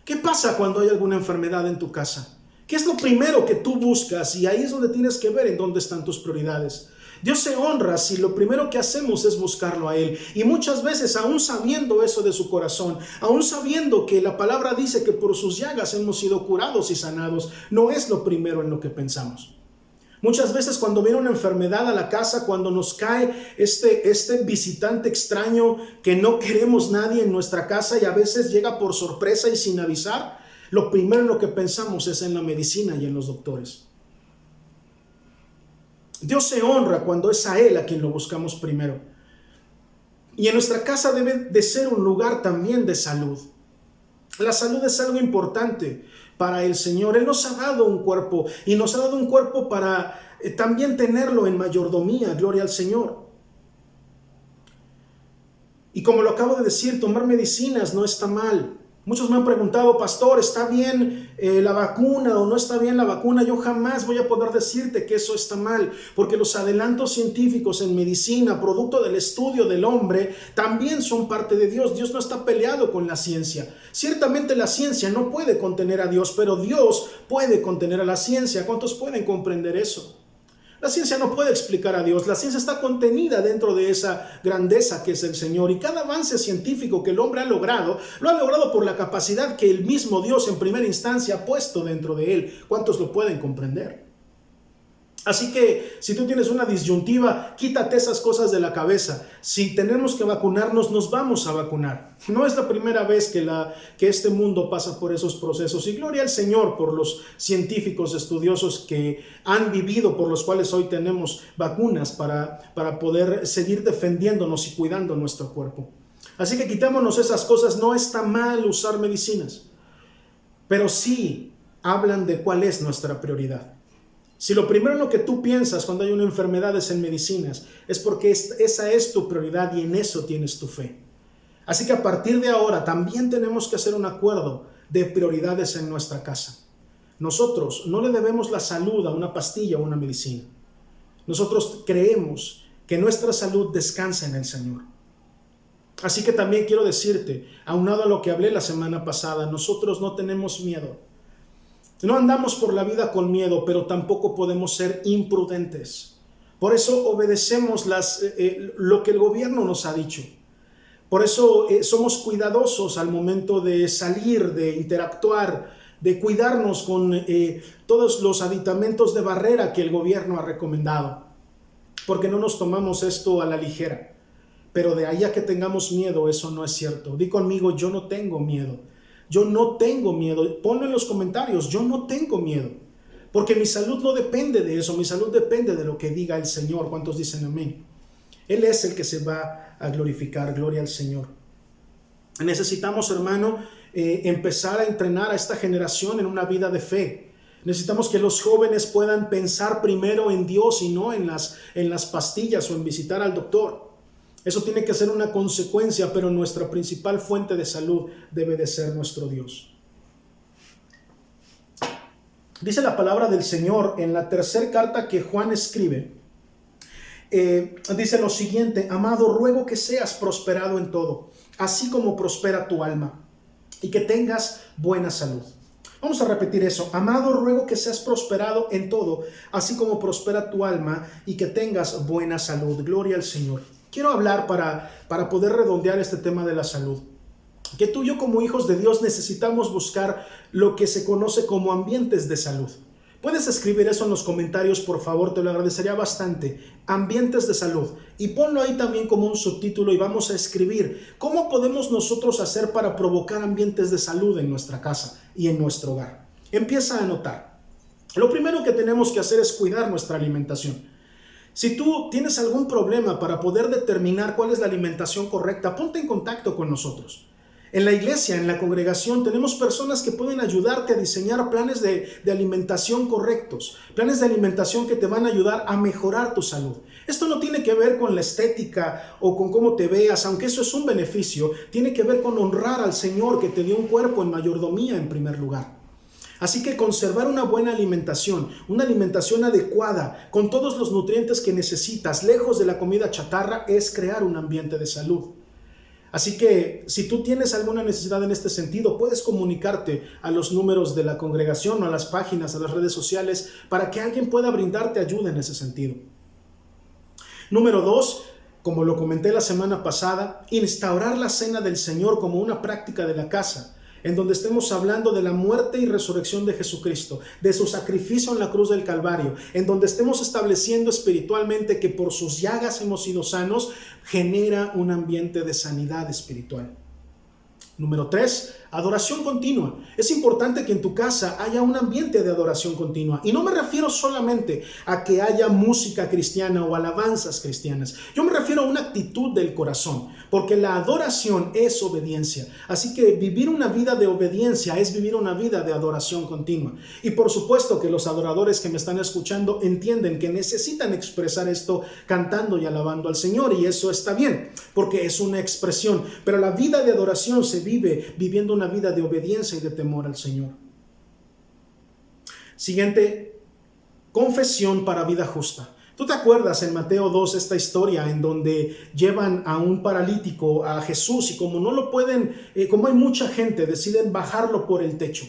¿Qué pasa cuando hay alguna enfermedad en tu casa? ¿Qué es lo primero que tú buscas? Y ahí es donde tienes que ver en dónde están tus prioridades. Dios se honra si lo primero que hacemos es buscarlo a Él. Y muchas veces, aún sabiendo eso de su corazón, aún sabiendo que la palabra dice que por sus llagas hemos sido curados y sanados, no es lo primero en lo que pensamos. Muchas veces cuando viene una enfermedad a la casa, cuando nos cae este visitante extraño que no queremos nadie en nuestra casa y a veces llega por sorpresa y sin avisar, lo primero en lo que pensamos es en la medicina y en los doctores. Dios se honra cuando es a Él a quien lo buscamos primero. Y en nuestra casa debe de ser un lugar también de salud. La salud es algo importante para el Señor. Él nos ha dado un cuerpo y nos ha dado un cuerpo para también tenerlo en mayordomía. Gloria al Señor. Y como lo acabo de decir, tomar medicinas no está mal. Muchos me han preguntado, pastor, ¿está bien la vacuna o no está bien la vacuna? Yo jamás voy a poder decirte que eso está mal, porque los adelantos científicos en medicina, producto del estudio del hombre, también son parte de Dios. Dios no está peleado con la ciencia. Ciertamente la ciencia no puede contener a Dios, pero Dios puede contener a la ciencia. ¿Cuántos pueden comprender eso? La ciencia no puede explicar a Dios. La ciencia está contenida dentro de esa grandeza que es el Señor. Y cada avance científico que el hombre ha logrado, lo ha logrado por la capacidad que el mismo Dios en primera instancia ha puesto dentro de él. ¿Cuántos lo pueden comprender? Así que si tú tienes una disyuntiva, quítate esas cosas de la cabeza. Si tenemos que vacunarnos, nos vamos a vacunar. No es la primera vez que este mundo pasa por esos procesos. Y gloria al Señor por los científicos estudiosos que han vivido, por los cuales hoy tenemos vacunas para poder seguir defendiéndonos y cuidando nuestro cuerpo. Así que quitémonos esas cosas. No está mal usar medicinas, pero sí hablan de cuál es nuestra prioridad. Si lo primero en lo que tú piensas cuando hay una enfermedad es en medicinas, es porque esa es tu prioridad y en eso tienes tu fe. Así que a partir de ahora también tenemos que hacer un acuerdo de prioridades en nuestra casa. Nosotros no le debemos la salud a una pastilla o una medicina. Nosotros creemos que nuestra salud descansa en el Señor. Así que también quiero decirte, aunado a lo que hablé la semana pasada, nosotros no tenemos miedo. No andamos por la vida con miedo, pero tampoco podemos ser imprudentes. Por eso obedecemos lo que el gobierno nos ha dicho. Por eso somos cuidadosos al momento de salir, de interactuar, de cuidarnos con todos los aditamentos de barrera que el gobierno ha recomendado. Porque no nos tomamos esto a la ligera. Pero de ahí a que tengamos miedo, eso no es cierto. Di conmigo, yo no tengo miedo. Yo no tengo miedo. Ponlo en los comentarios. Yo no tengo miedo. Porque mi salud no depende de eso. Mi salud depende de lo que diga el Señor. ¿Cuántos dicen amén? Él es el que se va a glorificar. Gloria al Señor. Necesitamos, hermano, empezar a entrenar a esta generación en una vida de fe. Necesitamos que los jóvenes puedan pensar primero en Dios y no en las pastillas o en visitar al doctor. Eso tiene que ser una consecuencia, pero nuestra principal fuente de salud debe de ser nuestro Dios. Dice la palabra del Señor en la tercera carta que Juan escribe. Dice lo siguiente: amado, ruego que seas prosperado en todo, así como prospera tu alma, y que tengas buena salud. Vamos a repetir eso. Amado, ruego que seas prosperado en todo, así como prospera tu alma, y que tengas buena salud. Gloria al Señor. Quiero hablar para poder redondear este tema de la salud. Que tú y yo como hijos de Dios necesitamos buscar lo que se conoce como ambientes de salud. Puedes escribir eso en los comentarios, por favor, te lo agradecería bastante. Ambientes de salud. Y ponlo ahí también como un subtítulo y vamos a escribir cómo podemos nosotros hacer para provocar ambientes de salud en nuestra casa y en nuestro hogar. Empieza a anotar. Lo primero que tenemos que hacer es cuidar nuestra alimentación. Si tú tienes algún problema para poder determinar cuál es la alimentación correcta, ponte en contacto con nosotros. En la iglesia, en la congregación, tenemos personas que pueden ayudarte a diseñar planes de alimentación correctos, planes de alimentación que te van a ayudar a mejorar tu salud. Esto no tiene que ver con la estética o con cómo te veas, aunque eso es un beneficio, tiene que ver con honrar al Señor que te dio un cuerpo en mayordomía en primer lugar. Así que conservar una buena alimentación, una alimentación adecuada, con todos los nutrientes que necesitas, lejos de la comida chatarra, es crear un ambiente de salud. Así que si tú tienes alguna necesidad en este sentido, puedes comunicarte a los números de la congregación o a las páginas, a las redes sociales, para que alguien pueda brindarte ayuda en ese sentido. Número 2, como lo comenté la semana pasada, instaurar la cena del Señor como una práctica de la casa, en donde estemos hablando de la muerte y resurrección de Jesucristo, de su sacrificio en la cruz del Calvario, en donde estemos estableciendo espiritualmente que por sus llagas hemos sido sanos, genera un ambiente de sanidad espiritual. Número 3, adoración continua. Es importante que en tu casa haya un ambiente de adoración continua. Y no me refiero solamente a que haya música cristiana o alabanzas cristianas. Yo me refiero a una actitud del corazón, porque la adoración es obediencia. Así que vivir una vida de obediencia es vivir una vida de adoración continua. Y por supuesto que los adoradores que me están escuchando entienden que necesitan expresar esto cantando y alabando al Señor. Y eso está bien, porque es una expresión. Pero la vida de adoración se vive viviendo una vida de obediencia y de temor al Señor. Siguiente, confesión para vida justa. ¿Tú te acuerdas en Mateo 2 esta historia en donde llevan a un paralítico a Jesús y como no lo pueden, como hay mucha gente, deciden bajarlo por el techo?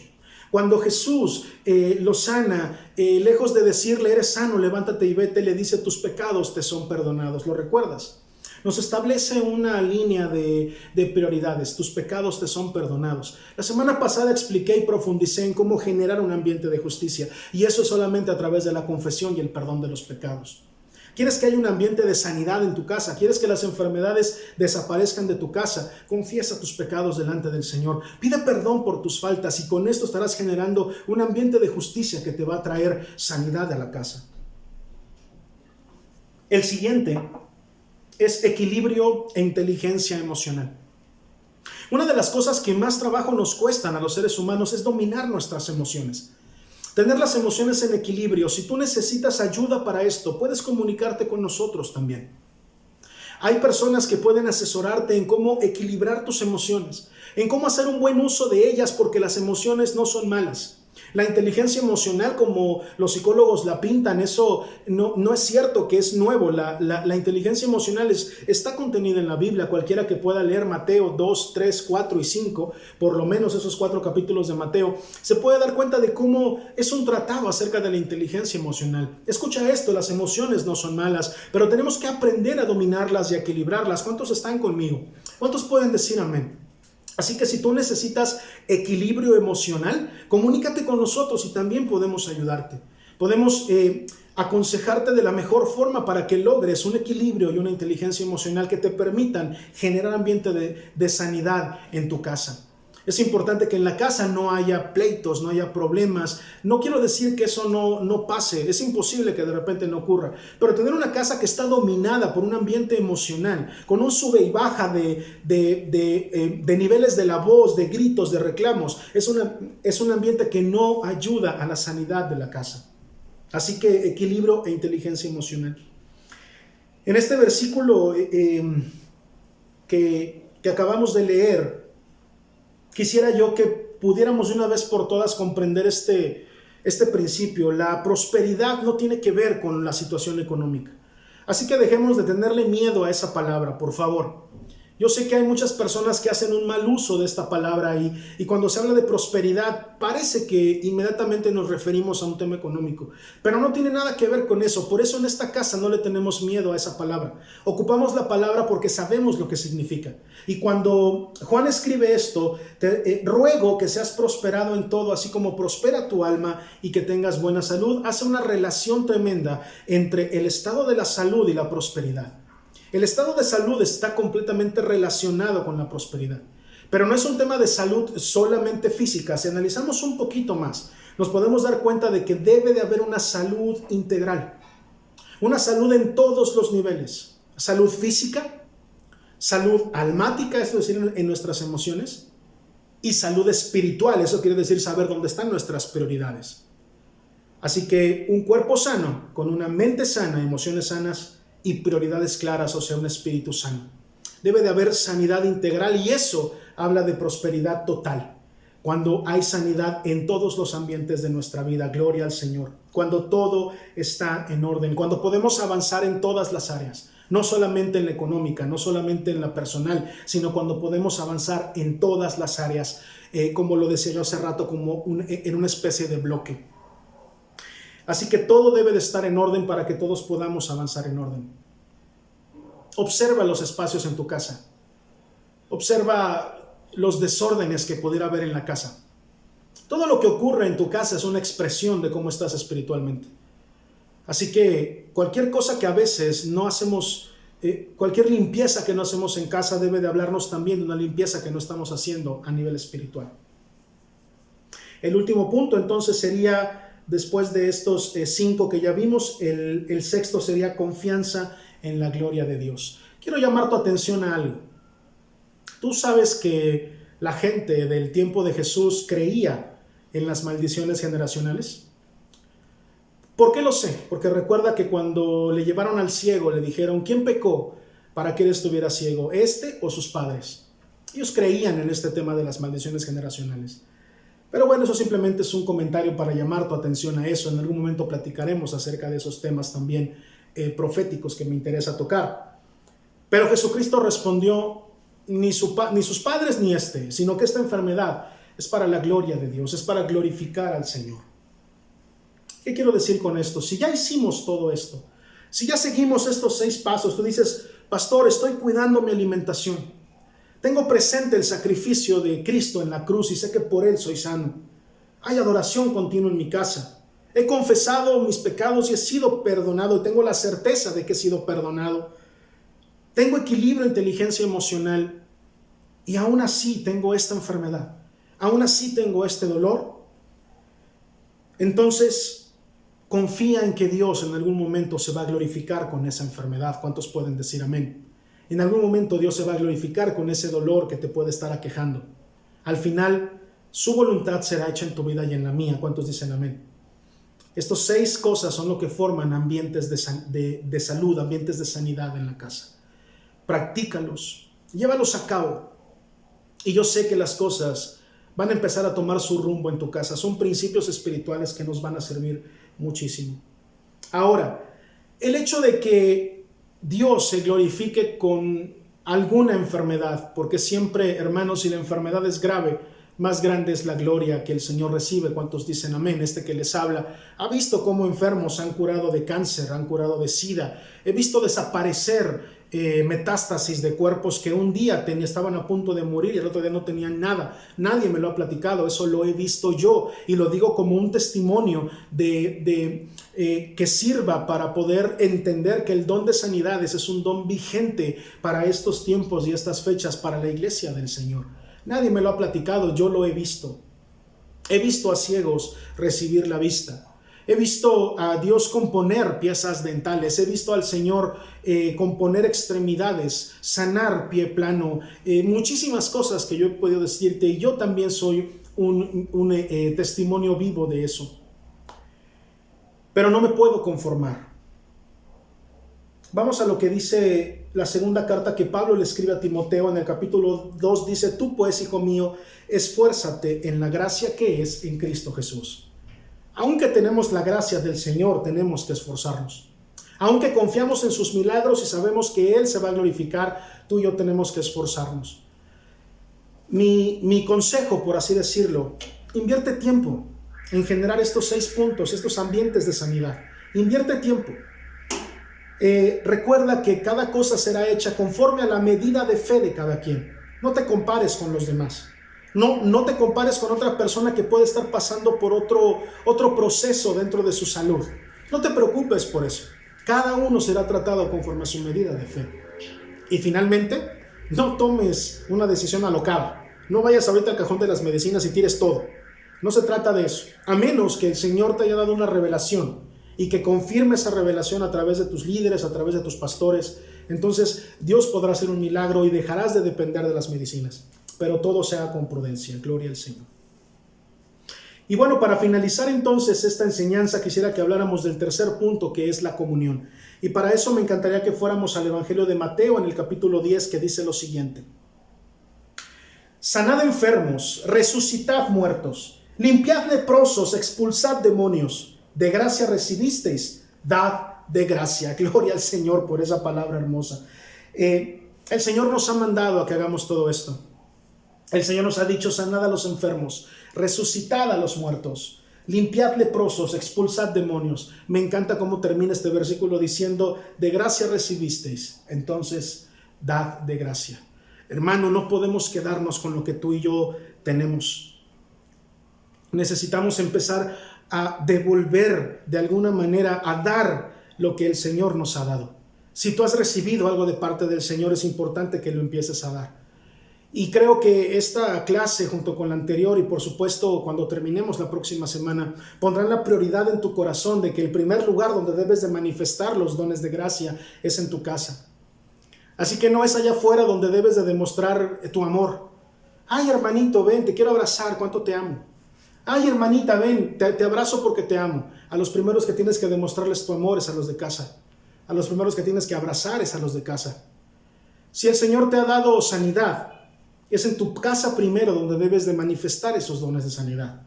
Cuando Jesús lo sana, lejos de decirle eres sano, levántate y vete, le dice tus pecados te son perdonados. ¿Lo recuerdas? Nos establece una línea de prioridades. Tus pecados te son perdonados. La semana pasada expliqué y profundicé en cómo generar un ambiente de justicia. Y eso solamente a través de la confesión y el perdón de los pecados. ¿Quieres que haya un ambiente de sanidad en tu casa? ¿Quieres que las enfermedades desaparezcan de tu casa? Confiesa tus pecados delante del Señor. Pide perdón por tus faltas y con esto estarás generando un ambiente de justicia que te va a traer sanidad a la casa. El siguiente es equilibrio e inteligencia emocional. Una de las cosas que más trabajo nos cuestan a los seres humanos es dominar nuestras emociones. Tener las emociones en equilibrio. Si tú necesitas ayuda para esto, puedes comunicarte con nosotros también. Hay personas que pueden asesorarte en cómo equilibrar tus emociones, en cómo hacer un buen uso de ellas, porque las emociones no son malas. La inteligencia emocional, como los psicólogos la pintan, eso no es cierto que es nuevo. La inteligencia emocional está contenida en la Biblia. Cualquiera que pueda leer Mateo 2, 3, 4 y 5, por lo menos esos 4 capítulos de Mateo, se puede dar cuenta de cómo es un tratado acerca de la inteligencia emocional. Escucha esto, las emociones no son malas, pero tenemos que aprender a dominarlas y a equilibrarlas. ¿Cuántos están conmigo? ¿Cuántos pueden decir amén? Así que si tú necesitas equilibrio emocional, comunícate con nosotros y también podemos ayudarte. Podemos aconsejarte de la mejor forma para que logres un equilibrio y una inteligencia emocional que te permitan generar ambiente de sanidad en tu casa. Es importante que en la casa no haya pleitos, no haya problemas. No quiero decir que eso no pase, es imposible que de repente no ocurra. Pero tener una casa que está dominada por un ambiente emocional, con un sube y baja de niveles de la voz, de gritos, de reclamos, es un ambiente que no ayuda a la sanidad de la casa. Así que equilibrio e inteligencia emocional. En este versículo que acabamos de leer, quisiera yo que pudiéramos de una vez por todas comprender este principio. La prosperidad no tiene que ver con la situación económica. Así que dejemos de tenerle miedo a esa palabra, por favor. Yo sé que hay muchas personas que hacen un mal uso de esta palabra y cuando se habla de prosperidad parece que inmediatamente nos referimos a un tema económico, pero no tiene nada que ver con eso. Por eso en esta casa no le tenemos miedo a esa palabra. Ocupamos la palabra porque sabemos lo que significa. Y cuando Juan escribe esto, te ruego que seas prosperado en todo, así como prospera tu alma y que tengas buena salud. Hace una relación tremenda entre el estado de la salud y la prosperidad. El estado de salud está completamente relacionado con la prosperidad, pero no es un tema de salud solamente física. Si analizamos un poquito más, nos podemos dar cuenta de que debe de haber una salud integral Una salud en todos los niveles. Salud física, salud almática, es decir, en nuestras emociones, y salud espiritual, eso quiere decir saber dónde están nuestras prioridades. Así que un cuerpo sano, con una mente sana, emociones sanas y prioridades claras, o sea, un espíritu sano. Debe de haber sanidad integral y eso habla de prosperidad total. Cuando hay sanidad en todos los ambientes de nuestra vida, gloria al Señor. Cuando todo está en orden, cuando podemos avanzar en todas las áreas, no solamente en la económica, no solamente en la personal, sino cuando podemos avanzar en todas las áreas, como lo decía yo hace rato, como en una especie de bloque. Así que todo debe de estar en orden para que todos podamos avanzar en orden. Observa los espacios en tu casa. Observa los desórdenes que pudiera haber en la casa. Todo lo que ocurre en tu casa es una expresión de cómo estás espiritualmente. Así que cualquier cosa que a veces no hacemos, cualquier limpieza que no hacemos en casa debe de hablarnos también de una limpieza que no estamos haciendo a nivel espiritual. El último punto entonces sería, después de estos 5 que ya vimos, el sexto sería confianza en la gloria de Dios. Quiero llamar tu atención a algo. Tú sabes que la gente del tiempo de Jesús creía en las maldiciones generacionales. ¿Por qué lo sé? Porque recuerda que cuando le llevaron al ciego le dijeron, ¿quién pecó para que él estuviera ciego? ¿Este o sus padres? Ellos creían en este tema de las maldiciones generacionales. Pero bueno, eso simplemente es un comentario para llamar tu atención a eso. En algún momento platicaremos acerca de esos temas también proféticos que me interesa tocar. Pero Jesucristo respondió, ni sus padres ni sino que esta enfermedad es para la gloria de Dios, es para glorificar al Señor. ¿Qué quiero decir con esto? Si ya hicimos todo esto, si ya seguimos estos 6 pasos, tú dices, pastor, estoy cuidando mi alimentación, tengo presente el sacrificio de Cristo en la cruz y sé que por Él soy sano, hay adoración continua en mi casa, he confesado mis pecados y he sido perdonado y tengo la certeza de que he sido perdonado, tengo equilibrio, inteligencia emocional y aún así tengo esta enfermedad, aún así tengo este dolor, entonces confía en que Dios en algún momento se va a glorificar con esa enfermedad. ¿Cuántos pueden decir amén? En algún momento Dios se va a glorificar con ese dolor que te puede estar aquejando. Al final, su voluntad será hecha en tu vida y en la mía. ¿Cuántos dicen amén? Estos 6 cosas son lo que forman ambientes de salud, ambientes de sanidad en la casa. Practícalos, llévalos a cabo. Y yo sé que las cosas van a empezar a tomar su rumbo en tu casa. Son principios espirituales que nos van a servir muchísimo. Ahora, el hecho de que Dios se glorifique con alguna enfermedad, porque siempre, hermanos, si la enfermedad es grave, más grande es la gloria que el Señor recibe. ¿Cuántos dicen amén? Este que les habla ha visto cómo enfermos han curado de cáncer, han curado de SIDA. He visto desaparecer metástasis de cuerpos que un día estaban a punto de morir y el otro día no tenían nada. Nadie me lo ha platicado, eso lo he visto yo y lo digo como un testimonio que sirva para poder entender que el don de sanidades es un don vigente para estos tiempos y estas fechas para la iglesia del Señor. Nadie me lo ha platicado, yo lo he visto. He visto a ciegos recibir la vista. He visto a Dios componer piezas dentales, he visto al Señor componer extremidades, sanar pie plano, muchísimas cosas que yo he podido decirte y yo también soy un testimonio vivo de eso. Pero no me puedo conformar. Vamos a lo que dice la segunda carta que Pablo le escribe a Timoteo en el capítulo 2, dice, tú pues, hijo mío, esfuérzate en la gracia que es en Cristo Jesús. Aunque tenemos la gracia del Señor, tenemos que esforzarnos. Aunque confiamos en sus milagros y sabemos que Él se va a glorificar, tú y yo tenemos que esforzarnos. Mi consejo, por así decirlo, invierte tiempo en generar estos 6 puntos, estos ambientes de sanidad. Invierte tiempo. Recuerda que cada cosa será hecha conforme a la medida de fe de cada quien. No te compares con los demás. No te compares con otra persona que puede estar pasando por otro proceso dentro de su salud. No te preocupes por eso. Cada uno será tratado conforme a su medida de fe. Y finalmente, no tomes una decisión alocada. No vayas ahorita al cajón de las medicinas y tires todo. No se trata de eso. A menos que el Señor te haya dado una revelación y que confirme esa revelación a través de tus líderes, a través de tus pastores. Entonces Dios podrá hacer un milagro y dejarás de depender de las medicinas, pero todo sea con prudencia. Gloria al Señor. Y bueno, para finalizar entonces esta enseñanza, quisiera que habláramos del tercer punto, que es la comunión. Y para eso me encantaría que fuéramos al Evangelio de Mateo en el capítulo 10, que dice lo siguiente: sanad enfermos, resucitad muertos, limpiad leprosos, expulsad demonios. De gracia recibisteis, dad de gracia. Gloria al Señor por esa palabra hermosa. El Señor nos ha mandado a que hagamos todo esto. El Señor nos ha dicho: sanad a los enfermos, resucitad a los muertos, limpiad leprosos, expulsad demonios. Me encanta cómo termina este versículo diciendo: de gracia recibisteis, entonces dad de gracia. Hermano, no podemos quedarnos con lo que tú y yo tenemos. Necesitamos empezar a devolver de alguna manera, a dar lo que el Señor nos ha dado. Si tú has recibido algo de parte del Señor, es importante que lo empieces a dar. Y creo que esta clase, junto con la anterior, y por supuesto cuando terminemos la próxima semana, pondrán la prioridad en tu corazón de que el primer lugar donde debes de manifestar los dones de gracia es en tu casa. Así que no es allá afuera donde debes de demostrar tu amor. Ay, hermanito, ven, te quiero abrazar, cuánto te amo. Ay, hermanita, ven, te abrazo porque te amo. A los primeros que tienes que demostrarles tu amor es a los de casa. A los primeros que tienes que abrazar es a los de casa. Si el Señor te ha dado sanidad, es en tu casa primero donde debes de manifestar esos dones de sanidad.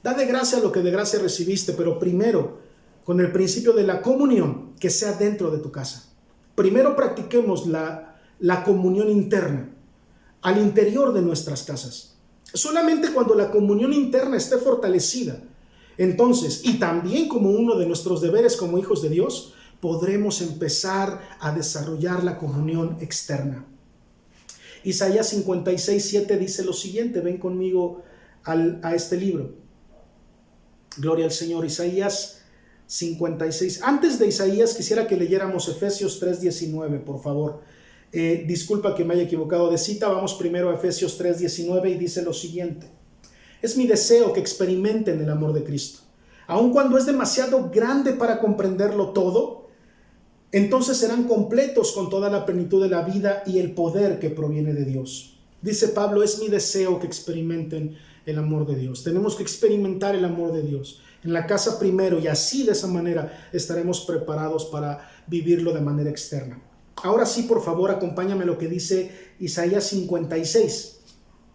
Da de gracia lo que de gracia recibiste, pero primero, con el principio de la comunión, que sea dentro de tu casa. Primero practiquemos la comunión interna, al interior de nuestras casas. Solamente cuando la comunión interna esté fortalecida, entonces, y también como uno de nuestros deberes como hijos de Dios, podremos empezar a desarrollar la comunión externa. Isaías 56:7 dice lo siguiente, ven conmigo a este libro. Gloria al Señor. Isaías 56. Antes de Isaías quisiera que leyéramos Efesios 3:19, por favor. Disculpa que me haya equivocado de cita. Vamos primero a Efesios 3:19 y dice lo siguiente: es mi deseo que experimenten el amor de Cristo, aun cuando es demasiado grande para comprenderlo todo. Entonces serán completos con toda la plenitud de la vida y el poder que proviene de Dios. Dice Pablo: es mi deseo que experimenten el amor de Dios. Tenemos que experimentar el amor de Dios en la casa primero, y así de esa manera estaremos preparados para vivirlo de manera externa. Ahora sí, por favor, acompáñame a lo que dice Isaías 56.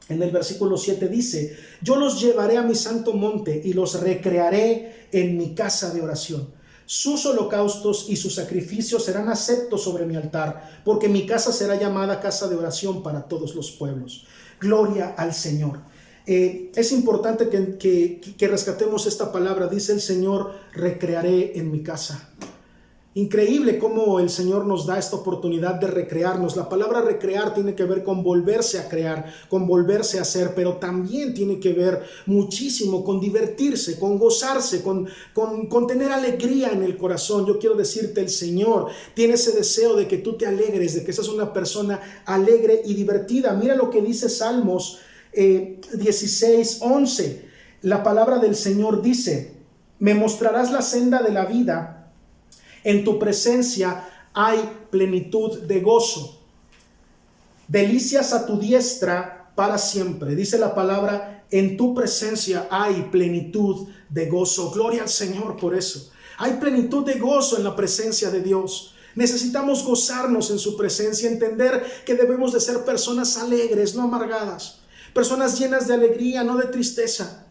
En el versículo 7 dice: yo los llevaré a mi santo monte y los recrearé en mi casa de oración. Sus holocaustos y sus sacrificios serán aceptos sobre mi altar, porque mi casa será llamada casa de oración para todos los pueblos. Gloria al Señor. Es importante que rescatemos esta palabra. Dice el Señor: recrearé en mi casa. Increíble cómo el Señor nos da esta oportunidad de recrearnos. La palabra recrear tiene que ver con volverse a crear, con volverse a hacer, pero también tiene que ver muchísimo con divertirse, con gozarse, con tener alegría en el corazón. Yo quiero decirte, el Señor tiene ese deseo de que tú te alegres, de que seas una persona alegre y divertida. Mira lo que dice Salmos 16:11. La palabra del Señor dice: me mostrarás la senda de la vida. En tu presencia hay plenitud de gozo. Delicias a tu diestra para siempre. Dice la palabra: en tu presencia hay plenitud de gozo. Gloria al Señor por eso. Hay plenitud de gozo en la presencia de Dios. Necesitamos gozarnos en su presencia, entender que debemos de ser personas alegres, no amargadas. Personas llenas de alegría, no de tristeza.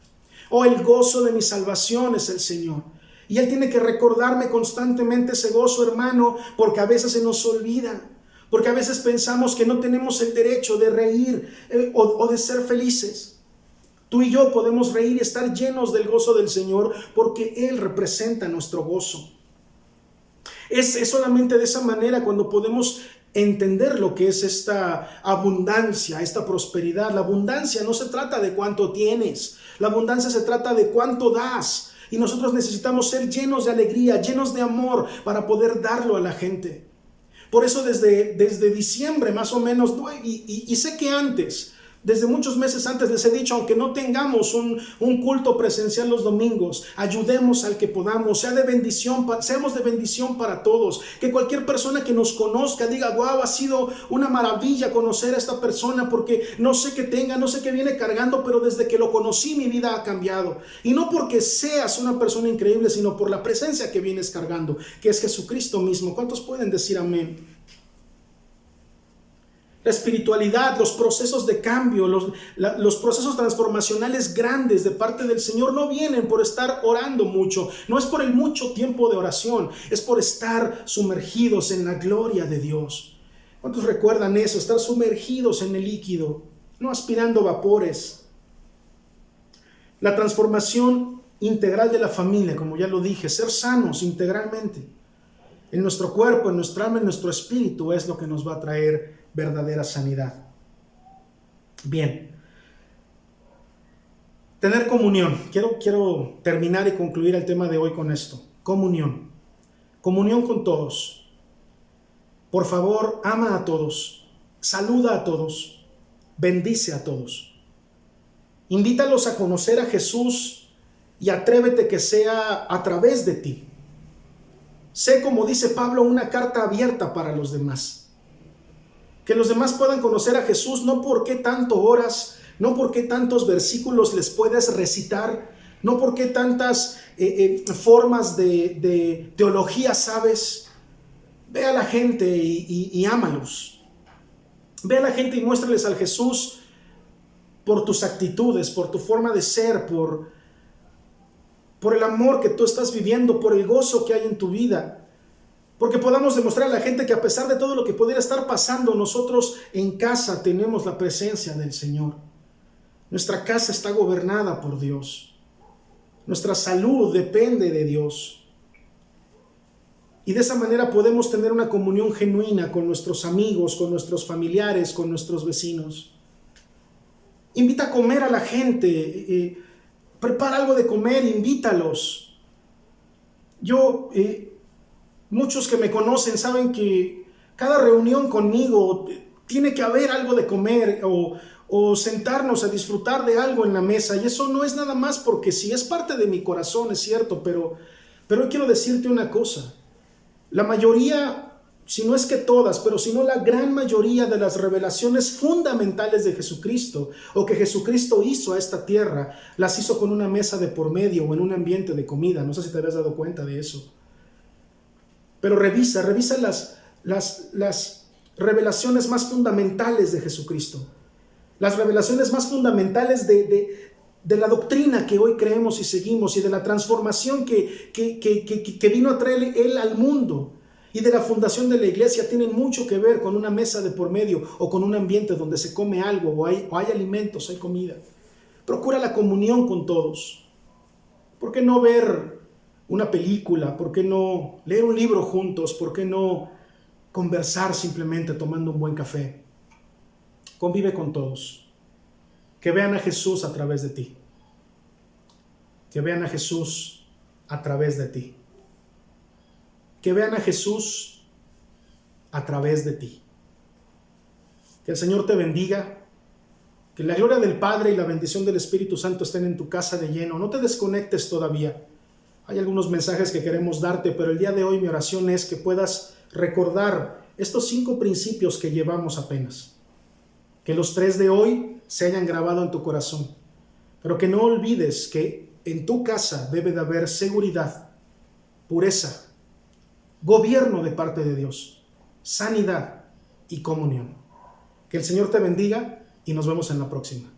Oh, el gozo de mi salvación es el Señor. Y Él tiene que recordarme constantemente ese gozo, hermano, porque a veces se nos olvida, porque a veces pensamos que no tenemos el derecho de reír o de ser felices. Tú y yo podemos reír y estar llenos del gozo del Señor, porque Él representa nuestro gozo. Es solamente de esa manera cuando podemos entender lo que es esta abundancia, esta prosperidad. La abundancia no se trata de cuánto tienes, la abundancia se trata de cuánto das. Y nosotros necesitamos ser llenos de alegría, llenos de amor para poder darlo a la gente. Por eso desde diciembre más o menos, y sé que antes, desde muchos meses antes les he dicho, aunque no tengamos un culto presencial los domingos, ayudemos al que podamos, seamos de bendición para todos. Que cualquier persona que nos conozca diga, wow, ha sido una maravilla conocer a esta persona, porque no sé qué tenga, no sé qué viene cargando, pero desde que lo conocí mi vida ha cambiado. Y no porque seas una persona increíble, sino por la presencia que vienes cargando, que es Jesucristo mismo. ¿Cuántos pueden decir amén? La espiritualidad, los procesos de cambio, los procesos transformacionales grandes de parte del Señor no vienen por estar orando mucho, no es por el mucho tiempo de oración, es por estar sumergidos en la gloria de Dios. ¿Cuántos recuerdan eso? Estar sumergidos en el líquido, no aspirando vapores. La transformación integral de la familia, como ya lo dije, ser sanos integralmente en nuestro cuerpo, en nuestra alma, en nuestro espíritu, es lo que nos va a traer verdadera sanidad. Bien, tener comunión. Quiero terminar y concluir el tema de hoy con esto. Comunión con todos. Por favor, ama a todos, saluda a todos, bendice a todos, invítalos a conocer a Jesús y atrévete que sea a través de ti. Sé, como dice Pablo, una carta abierta para los demás. Que los demás puedan conocer a Jesús, no porque tanto oras, no porque tantos versículos les puedes recitar, no porque tantas formas de teología sabes. Ve a la gente y ámalos. Ve a la gente y muéstrales al Jesús por tus actitudes, por tu forma de ser, por el amor que tú estás viviendo, por el gozo que hay en tu vida. Porque podamos demostrar a la gente que a pesar de todo lo que pudiera estar pasando, nosotros en casa tenemos la presencia del Señor. Nuestra casa está gobernada por Dios. Nuestra salud depende de Dios. Y de esa manera podemos tener una comunión genuina con nuestros amigos, con nuestros familiares, con nuestros vecinos. Invita a comer a la gente, prepara algo de comer, invítalos. Muchos que me conocen saben que cada reunión conmigo tiene que haber algo de comer o sentarnos a disfrutar de algo en la mesa. Y eso no es nada más porque sí es parte de mi corazón, es cierto, pero hoy quiero decirte una cosa. La mayoría, si no es que todas, pero si no la gran mayoría de las revelaciones fundamentales de Jesucristo o que Jesucristo hizo a esta tierra, las hizo con una mesa de por medio o en un ambiente de comida. No sé si te habías dado cuenta de eso. Pero revisa las revelaciones más fundamentales de Jesucristo. Las revelaciones más fundamentales de la doctrina que hoy creemos y seguimos y de la transformación que vino a traer Él al mundo y de la fundación de la iglesia tienen mucho que ver con una mesa de por medio o con un ambiente donde se come algo o hay alimentos, hay comida. Procura la comunión con todos. ¿Por qué no ver una película? ¿Por qué no leer un libro juntos? ¿Por qué no conversar simplemente tomando un buen café? Convive con todos. Que vean a Jesús a través de ti. Que vean a Jesús a través de ti. Que vean a Jesús a través de ti. Que el Señor te bendiga. Que la gloria del Padre y la bendición del Espíritu Santo estén en tu casa de lleno. No te desconectes todavía. Hay algunos mensajes que queremos darte, pero el día de hoy mi oración es que puedas recordar estos 5 principios que llevamos apenas. Que los 3 de hoy se hayan grabado en tu corazón. Pero que no olvides que en tu casa debe de haber seguridad, pureza, gobierno de parte de Dios, sanidad y comunión. Que el Señor te bendiga y nos vemos en la próxima.